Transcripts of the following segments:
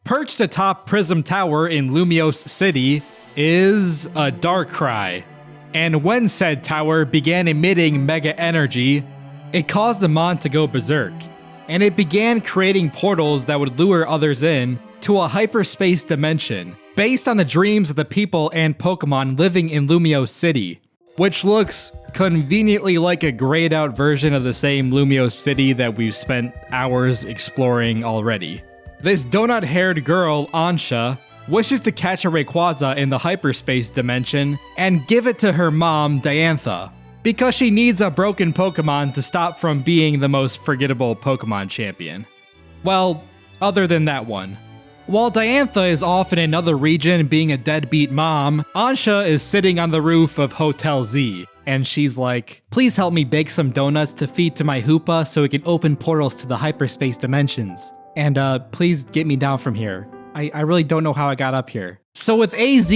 Perched atop Prism Tower in Lumiose City is a Darkrai. And when said tower began emitting mega energy, it caused the mon to go berserk. And it began creating portals that would lure others in to a hyperspace dimension, based on the dreams of the people and Pokemon living in Lumiose City, which looks conveniently like a grayed out version of the same Lumiose City that we've spent hours exploring already. This donut-haired girl, Ansha, wishes to catch a Rayquaza in the hyperspace dimension and give it to her mom, Diantha, because she needs a broken Pokemon to stop from being the most forgettable Pokemon champion. Well, other than that one. While Diantha is off in another region being a deadbeat mom, Ansha is sitting on the roof of Hotel Z, and she's like, please help me bake some donuts to feed to my Hoopa so it can open portals to the hyperspace dimensions. And please get me down from here. I really don't know how I got up here. So with AZ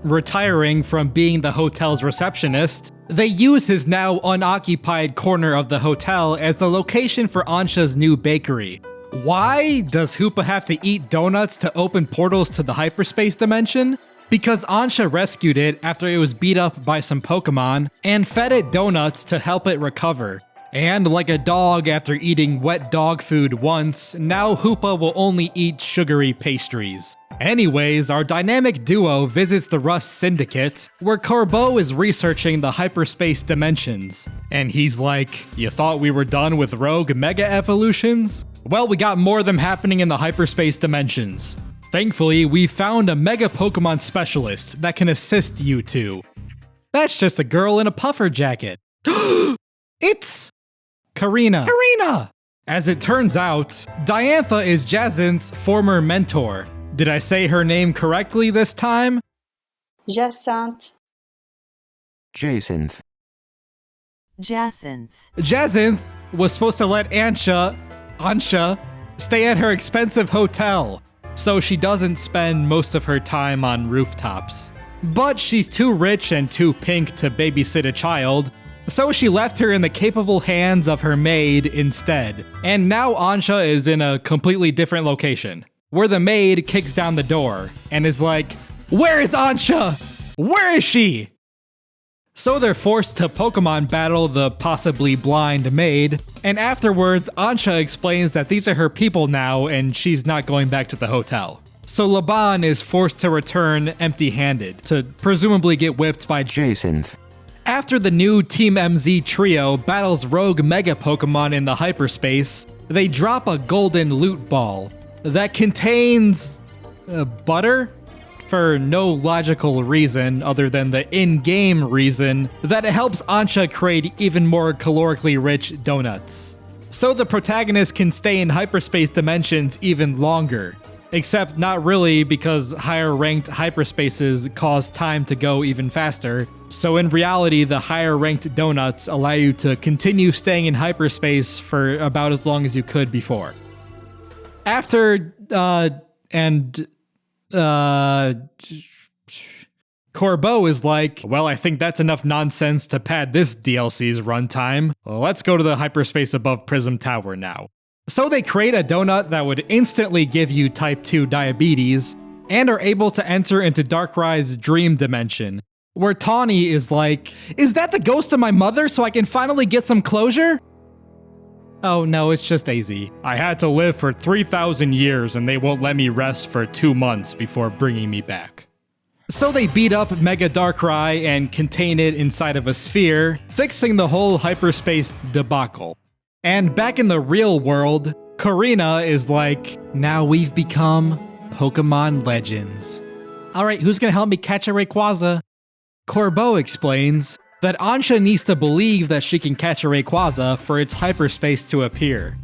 retiring from being the hotel's receptionist, they use his now unoccupied corner of the hotel as the location for Ansha's new bakery. Why does Hoopa have to eat donuts to open portals to the hyperspace dimension? Because Ansha rescued it after it was beat up by some Pokemon and fed it donuts to help it recover. And like a dog after eating wet dog food once, now Hoopa will only eat sugary pastries. Anyways, our dynamic duo visits the Rust Syndicate, where Corbeau is researching the hyperspace dimensions. And he's like, you thought we were done with rogue mega evolutions? Well, we got more of them happening in the hyperspace dimensions. Thankfully, we found a mega Pokemon specialist that can assist you two. That's just a girl in a puffer jacket. It's Karina. As it turns out, Diantha is Jacinth's former mentor. Did I say her name correctly this time? Jacinth. Jacinth. Jacinth was supposed to let Ansha stay at her expensive hotel, so she doesn't spend most of her time on rooftops. But she's too rich and too pink to babysit a child, so she left her in the capable hands of her maid instead. And now Ansha is in a completely different location, where the maid kicks down the door and is like, where is Ansha? Where is she? So they're forced to Pokemon battle the possibly blind maid, and afterwards Ansha explains that these are her people now and she's not going back to the hotel. So Laban is forced to return empty-handed, to presumably get whipped by Jacinth. After the new Team MZ trio battles rogue mega Pokemon in the hyperspace, they drop a golden loot ball that contains butter? For no logical reason other than the in-game reason that it helps Ansha create even more calorically rich donuts. So the protagonist can stay in hyperspace dimensions even longer. Except not really, because higher ranked hyperspaces cause time to go even faster. So in reality, the higher ranked donuts allow you to continue staying in hyperspace for about as long as you could before. After, Corbeau is like, well, I think that's enough nonsense to pad this DLC's runtime. Let's go to the hyperspace above Prism Tower now. So they create a donut that would instantly give you type 2 diabetes, and are able to enter into Darkrai's dream dimension, where Tawny is like, is that the ghost of my mother so I can finally get some closure? Oh no, it's just AZ. I had to live for 3,000 years and they won't let me rest for 2 months before bringing me back. So they beat up Mega Darkrai and contain it inside of a sphere, fixing the whole hyperspace debacle. And back in the real world, Karina is like, now we've become Pokemon legends. Alright, who's gonna help me catch a Rayquaza? Corbeau explains that Ansha needs to believe that she can catch a Rayquaza for its hyperspace to appear.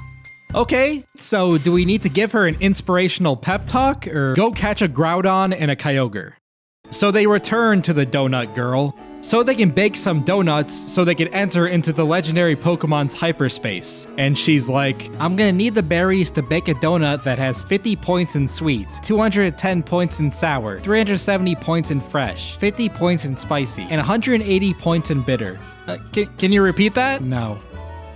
Okay, so do we need to give her an inspirational pep talk, or go catch a Groudon and a Kyogre? So they return to the Donut Girl, so they can bake some donuts so they can enter into the legendary Pokemon's hyperspace. And she's like, I'm gonna need the berries to bake a donut that has 50 points in sweet, 210 points in sour, 370 points in fresh, 50 points in spicy, and 180 points in bitter. Can you repeat that? No.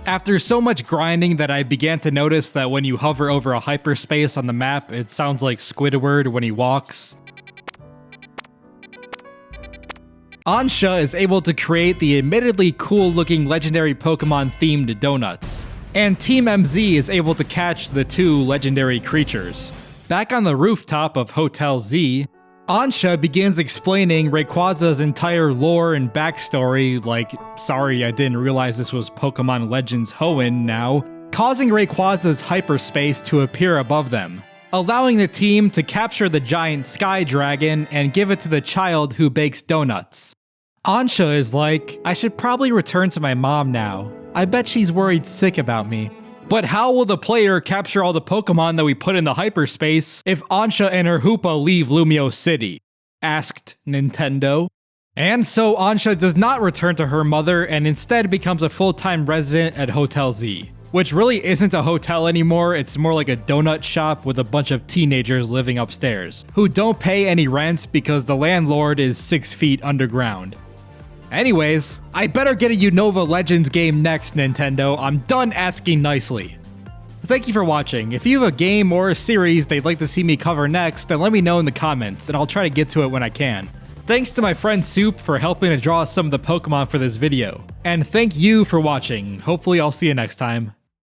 After so much grinding that I began to notice that when you hover over a hyperspace on the map, it sounds like Squidward when he walks. Ansha is able to create the admittedly cool looking legendary Pokemon themed donuts, and Team MZ is able to catch the 2 legendary creatures. Back on the rooftop of Hotel Z, Ansha begins explaining Rayquaza's entire lore and backstory, like, sorry I didn't realize this was Pokemon Legends Hoenn now, causing Rayquaza's hyperspace to appear above them, allowing the team to capture the giant sky dragon and give it to the child who bakes donuts. Ansha is like, I should probably return to my mom now. I bet she's worried sick about me. But how will the player capture all the Pokemon that we put in the hyperspace if Ansha and her Hoopa leave Lumiose City? Asked Nintendo. And so Ansha does not return to her mother and instead becomes a full-time resident at Hotel Z, which really isn't a hotel anymore, it's more like a donut shop with a bunch of teenagers living upstairs, who don't pay any rent because the landlord is 6 feet underground. Anyways, I better get a Unova Legends game next, Nintendo. I'm done asking nicely. Thank you for watching. If you have a game or a series they'd like to see me cover next, then let me know in the comments, and I'll try to get to it when I can. Thanks to my friend Soup for helping to draw some of the Pokemon for this video. And thank you for watching. Hopefully I'll see you next time.